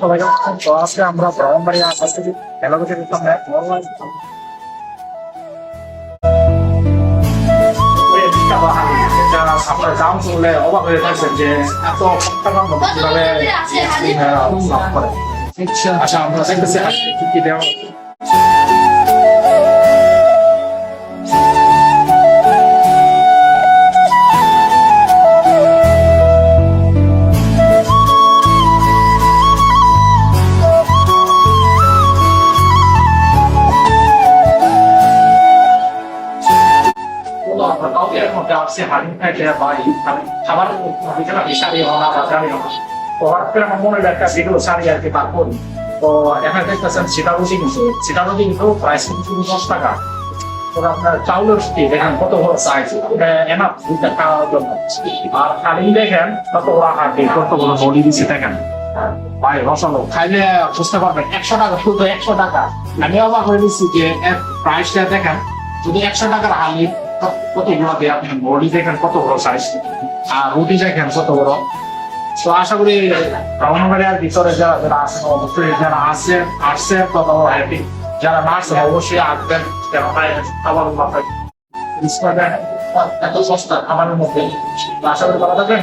সবাই কেমন আছেন? তো আজকে আমরা ব্রাহ্মণবাড়িয়া আসছি এলাকাটির সামনে আপনার দাম শুনলে অবাক হয়ে থাকছেন যে এত সপ্তাহের মধ্যে কিভাবে লাভ করে। আচ্ছা আমরা দেখতেছি কি কি দেওয়া খাবার আমার মনে হয় একটা ভিডিও শাড়ি আর কি বার করি। তো এখানে দেখতেছেন সেটা রুটি কিন্তু প্রাইস কিন্তু 10 টাকা। তো আপনার চাউলের রুটি দেখেন কত বড় সাইজ, এনাফ দুইটা খাওয়ার জন্য। আর থালি দেখেন কত বড় হাঁটি, কত বড় বডি দিচ্ছে দেখেন ভাই। রসালো খাইলে বুঝতে পারবেন 100 টাকা, শুধু 100 টাকা। আমি অবাক হয়ে দিচ্ছি যে প্রাইসটা দেখেন, যদি 100 টাকার হালি কতগুলো দিয়ে আপনি বডি দেখেন কত বড় সাইজ, আর রুটি দেখেন কত বড়। তো আশা করি ব্রাহ্মণবাড়িয়ার ভিতরে যারা আছেন অবশ্যই, যারা আসছে তত হ্যাপি, যারা না আসছেন অবশ্যই আসবেন। খাবার এত সস্তা খাবারের মধ্যে। আশা করি ভালো থাকবেন।